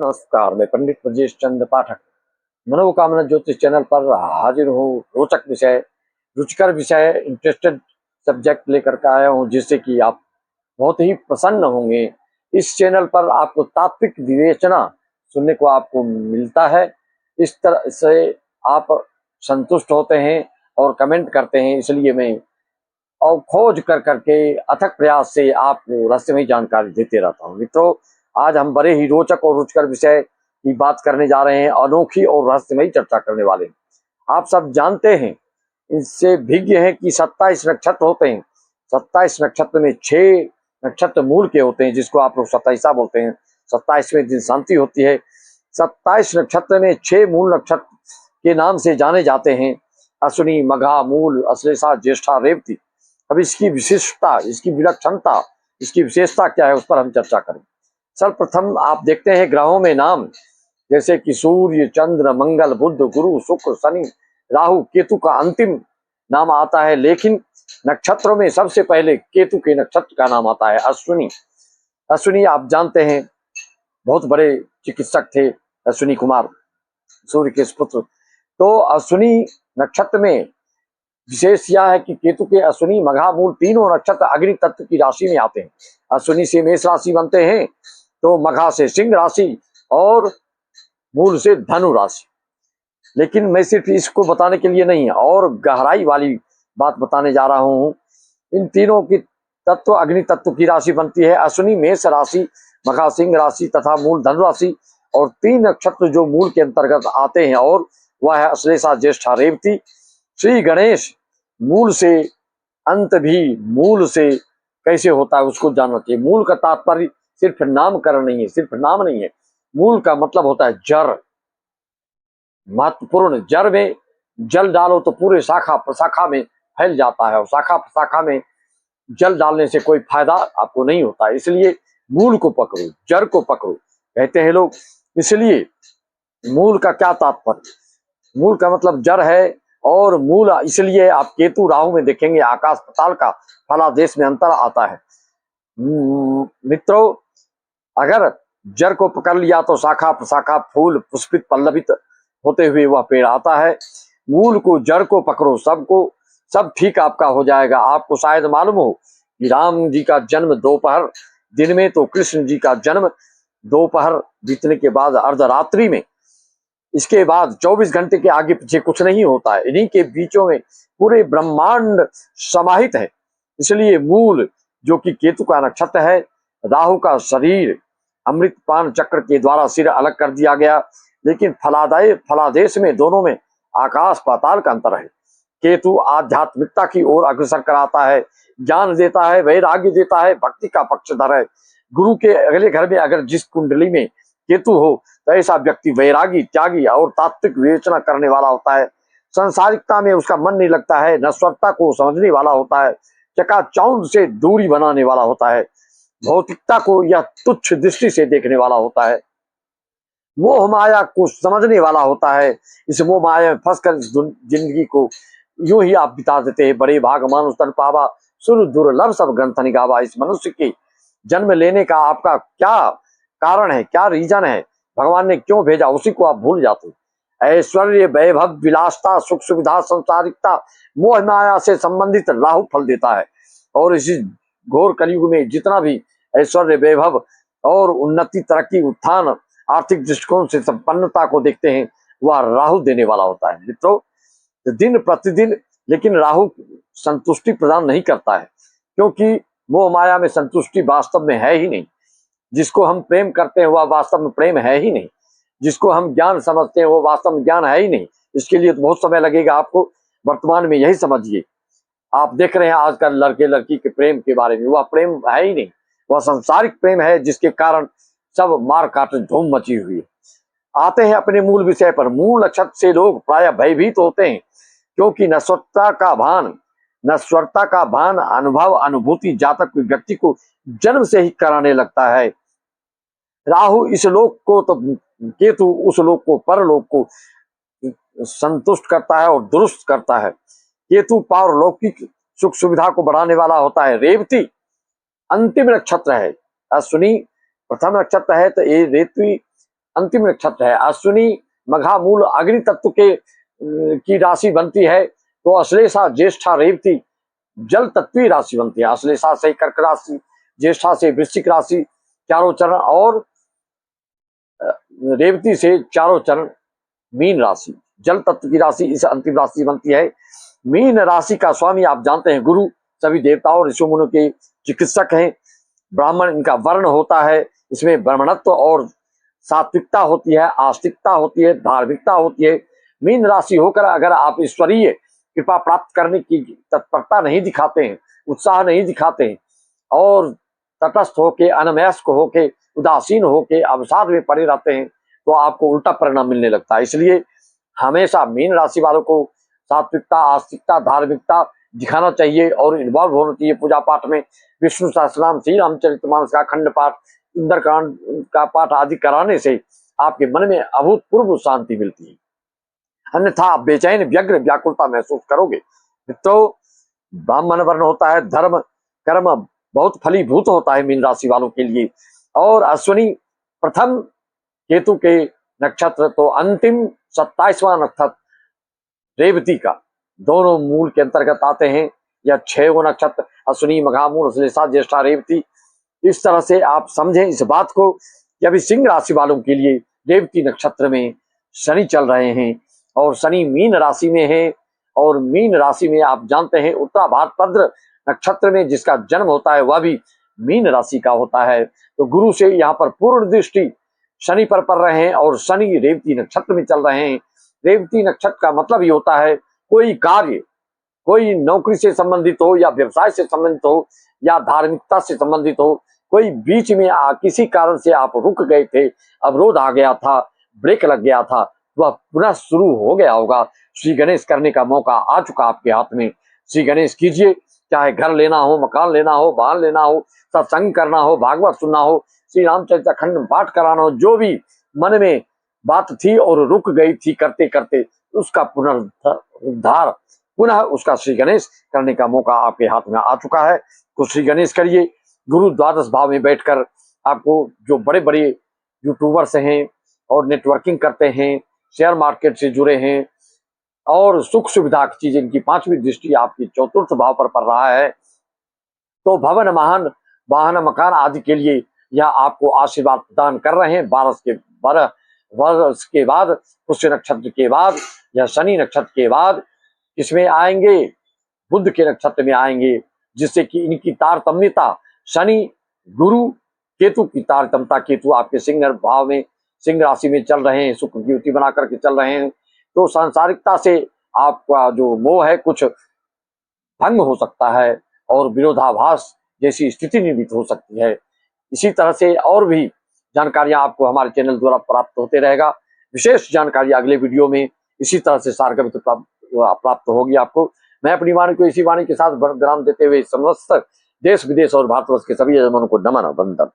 नमस्कार, मैं पंडित ब्रजेश चंद्र पाठक मनोकामना ज्योतिष चैनल पर हाजिर हूँ। रोचक विषय, रुचिकर विषय, इंटरेस्टेड सब्जेक्ट लेकर के आया हूँ जिससे कि आप बहुत ही प्रसन्न होंगे। इस चैनल पर आपको तात्विक विवेचना सुनने को आपको मिलता है। इस तरह से आप संतुष्ट होते हैं और कमेंट करते हैं, इसलिए मैं और खोज कर करके अथक प्रयास से आपको रहस्यमयी जानकारी देते रहता हूँ। मित्रों, आज हम बड़े ही रोचक और रुचिकर विषय की बात करने जा रहे हैं, अनोखी और रहस्यमयी चर्चा करने वाले हैं। आप सब जानते हैं, इससे भिज्ञ हैं कि 27 नक्षत्र होते हैं। 27 नक्षत्र में 6 नक्षत्र मूल के होते हैं, जिसको आप लोग 27वां बोलते हैं। 27वें दिन शांति होती है। 27 नक्षत्र में 6 मूल नक्षत्र के नाम से जाने जाते हैं: अश्विनी, मघा, मूल, अश्लेषा, ज्येष्ठा, रेवती। अब इसकी विशिष्टता, इसकी विलक्षणता, इसकी विशेषता क्या है, उस पर हम चर्चा करें। सर्वप्रथम आप देखते हैं ग्रहों में नाम, जैसे कि सूर्य, चंद्र, मंगल, बुध, गुरु, शुक्र, शनि, राहु, केतु का अंतिम नाम आता है। लेकिन नक्षत्रों में सबसे पहले केतु के नक्षत्र का नाम आता है अश्विनी। अश्विनी आप जानते हैं बहुत बड़े चिकित्सक थे अश्विनी कुमार, सूर्य के पुत्र। तो अश्विनी नक्षत्र में विशेष यह है कि केतु के अश्विनी, मघा, मूल तीनों नक्षत्र अग्नि तत्व की राशि में आते हैं। अश्विनी से मेष राशि बनते हैं, तो मघा से सिंह राशि और मूल से धनु राशि। लेकिन मैं सिर्फ इसको बताने के लिए नहीं, और गहराई वाली बात बताने जा रहा हूं। इन तीनों की तत्व अग्नि तत्व की राशि बनती है। अश्विनी मेष राशि, मघा सिंह राशि तथा मूल धनु राशि। और 3 नक्षत्र जो मूल के अंतर्गत आते हैं, और वह है अश्लेषा, ज्येष्ठा, रेवती। श्री गणेश मूल से, अंत भी मूल से कैसे होता है उसको जानना चाहिए। मूल का तात्पर्य सिर्फ नामकरण नहीं है, सिर्फ नाम नहीं है। मूल का मतलब होता है जड़, महत्वपूर्ण। जड़ में जल डालो तो पूरे शाखा प्रशाखा में फैल जाता है, और शाखा प्रशाखा में जल डालने से कोई फायदा आपको नहीं होता। इसलिए मूल को पकड़ो, जड़ को पकड़ो कहते हैं लोग। इसलिए मूल का क्या तात्पर्य, मूल का मतलब जड़ है। और मूल इसलिए आप केतु राहु में देखेंगे आकाश पाताल का फलादेश में अंतर आता है। मित्रों, अगर जड़ को पकड़ लिया तो शाखा प्रशाखा, फूल, पुष्पित, पल्लवित होते हुए वह पेड़ आता है। मूल को, जड़ को पकड़ो, सबको सब ठीक आपका हो जाएगा। आपको शायद मालूम हो कि राम जी का जन्म दोपहर दिन में, तो कृष्ण जी का जन्म दोपहर बीतने के बाद अर्धरात्रि में। इसके बाद 24 घंटे के आगे पीछे कुछ नहीं होता है। इन्हीं के बीचों में पूरे ब्रह्मांड समाहित है। इसलिए मूल, जो कि केतु का नक्षत्र है, राहु का शरीर अमृतपान चक्र के द्वारा सिर अलग कर दिया गया। लेकिन फलादेश में दोनों में आकाश पाताल का अंतर है। केतु आध्यात्मिकता की ओर अग्रसर कराता है, ज्ञान देता है, वैराग्य देता है, भक्ति का पक्षधर है। गुरु के अगले घर में अगर जिस कुंडली में केतु हो, तो ऐसा व्यक्ति वैरागी, त्यागी और तात्विक विवेचना करने वाला होता है। संसारिकता में उसका मन नहीं लगता है, नश्वरता को समझने वाला होता है, चकाचौंध से दूरी बनाने वाला होता है, भौतिकता को यह तुच्छ दृष्टि से देखने वाला होता है, मोह माया को समझने वाला होता है। इस मोह माया में फंसकर इस जिंदगी को यूं ही आप बिता देते हैं। बड़े भाग मानुष तन पावा, सुर दुर्लभ सब ग्रंथ निगावा। इस मनुष्य के जन्म लेने का आपका क्या कारण है, क्या रीजन है, भगवान ने क्यों भेजा, उसी को आप भूल जाते हैं। ऐश्वर्य, वैभव, विलासता, सुख सुविधा, संसारिकता, मोह माया से संबंधित राहु फल देता है। और इसी घोर कलयुग में जितना भी ऐश्वर्य, वैभव और उन्नति, तरक्की, उत्थान, आर्थिक दृष्टिकोण से संपन्नता को देखते हैं, वह राहु देने वाला होता है। मित्रों, दिन प्रतिदिन लेकिन राहु संतुष्टि प्रदान नहीं करता है, क्योंकि मोह माया में संतुष्टि वास्तव में है ही नहीं। जिसको हम प्रेम करते हैं वह वास्तव में प्रेम है ही नहीं। जिसको हम ज्ञान समझते हैं वो वास्तव में ज्ञान है ही नहीं। इसके लिए तो बहुत समय लगेगा आपको। वर्तमान में यही समझिए। आप देख रहे हैं आजकल लड़के लड़की के प्रेम के बारे में, वह प्रेम है ही नहीं, वह सांसारिक प्रेम है, जिसके कारण सब मार काट धूम मची हुई है। आते हैं अपने मूल विषय पर। मूल नक्षत्र से लोग प्राय भयभीत होते हैं, क्योंकि नश्वरता का भान अनुभव, अनुभूति जातक व्यक्ति को जन्म से ही कराने लगता है। राहु इस लोक को, तो केतु उस लोक को, परलोक को संतुष्ट करता है और दुरुस्त करता है। केतु पारलौकिक सुख सुविधा को बढ़ाने वाला होता है। रेवती अंतिम नक्षत्र है। अश्विनी प्रथम नक्षत्र है, तो ये रेवती अंतिम नक्षत्र है। अश्विनी मघा मूल अग्नि तत्व के की राशि बनती है, तो अश्लेषा ज्येष्ठा रेवती जल तत्वीय राशि बनती है। अश्लेषा से कर्क राशि, ज्येष्ठा से वृश्चिक राशि चारों चरण, और रेवती से चारों चरण मीन राशि, जल तत्व की राशि इस अंतिम राशि बनती है। मीन राशि का स्वामी आप जानते हैं गुरु, सभी देवताओं ऋषि मुनियों के चिकित्सक हैं। ब्राह्मण इनका वर्ण होता है, इसमें ब्राह्मणत्व और सात्विकता होती है, आस्तिकता होती है, धार्मिकता होती है। मीन राशि होकर अगर आप ईश्वरीय कृपा प्राप्त करने की तत्परता नहीं दिखाते हैं, उत्साह नहीं दिखाते हैं, और तटस्थ होके, अनमयस्क होके, उदासीन होके अवसाद में पड़े रहते हैं, तो आपको उल्टा परिणाम मिलने लगता है। इसलिए हमेशा मीन राशि वालों को सात्विकता, आस्तिकता, धार्मिकता दिखाना चाहिए और इन्वॉल्व होना चाहिए पूजा पाठ में। विष्णु सहस्त्रनाम, श्री रामचरितमानस का खंड पाठ, सुंदरकांड का पाठ आदि कराने से आपके मन में अभूतपूर्व शांति मिलती है, अन्यथा आप बेचैन, व्यग्र, व्याकुलता महसूस करोगे। मित्रों, ब्राह्मण वर्ण होता है, धर्म कर्म बहुत फलीभूत होता है मीन राशि वालों के लिए। और अश्विनी प्रथम केतु के नक्षत्र, तो अंतिम 27वां नक्षत्र रेवती का, दोनों मूल के अंतर्गत आते हैं। यह 6 नक्षत्र अश्विनी मघा मूल अश्लेषा ज्येष्ठा रेवती। इस तरह से आप समझें इस बात को कि अभी सिंह राशि वालों के लिए रेवती नक्षत्र में शनि चल रहे हैं, और शनि मीन राशि में है, और मीन राशि में आप जानते हैं उत्तरा भाद्रपद नक्षत्र में जिसका जन्म होता है वह भी मीन राशि का होता है। तो गुरु से यहाँ पर पूर्ण दृष्टि शनि पर पड़ रहे हैं, और शनि रेवती नक्षत्र में चल रहे हैं। रेवती नक्षत्र का मतलब ये होता है कोई कार्य, कोई नौकरी से संबंधित हो, या व्यवसाय से संबंधित हो, या धार्मिकता से संबंधित हो, कोई बीच में किसी कारण से आप रुक गए थे, अवरोध आ गया था, ब्रेक लग गया था, वह पुनः शुरू हो गया होगा। श्री गणेश करने का मौका आ चुका आपके हाथ में। श्री गणेश कीजिए, चाहे घर लेना हो, मकान लेना हो, वाहन लेना हो, सत्संग करना हो, भागवत सुनना हो, श्री रामचरित खंड पाठ कराना हो, जो भी मन में बात थी और रुक गई थी करते करते, उसका पुनरुद्धार, पुनः उसका श्री गणेश करने का मौका आपके हाथ में आ चुका है। तो श्री गणेश करिए। गुरु द्वादश भाव में बैठकर आपको जो बड़े बड़े यूट्यूबर्स हैं और नेटवर्किंग करते हैं, शेयर मार्केट से जुड़े हैं, और सुख सुविधा की चीज, इनकी 5वीं दृष्टि आपकी चतुर्थ भाव पर पड़ रहा है। तो भवन, महान, वाहन, मकान आदि के लिए यह आपको आशीर्वाद प्रदान कर रहे हैं। 12 वर्ष के बाद, पुष्य नक्षत्र के बाद, या शनि नक्षत्र के बाद इसमें आएंगे, बुध के नक्षत्र में आएंगे, जिससे कि इनकी तारतम्यता, शनि गुरु केतु की तारतम्यता, केतु आपके सिंह भाव में, सिंह राशि में चल रहे हैं, शुक्र की युति बना करके चल रहे हैं। तो सांसारिकता से आपका जो मोह है कुछ भंग हो सकता है, और विरोधाभास जैसी स्थिति निर्मित हो सकती है। इसी तरह से और भी जानकारियां आपको हमारे चैनल द्वारा प्राप्त होते रहेगा। विशेष जानकारी अगले वीडियो में इसी तरह से सारगर्भित प्राप्त होगी आपको। मैं अपनी वाणी को इसी वाणी के साथ विराम देते हुए समस्त देश विदेश और भारतवर्ष के सभी यजमानों को नमन वंदन।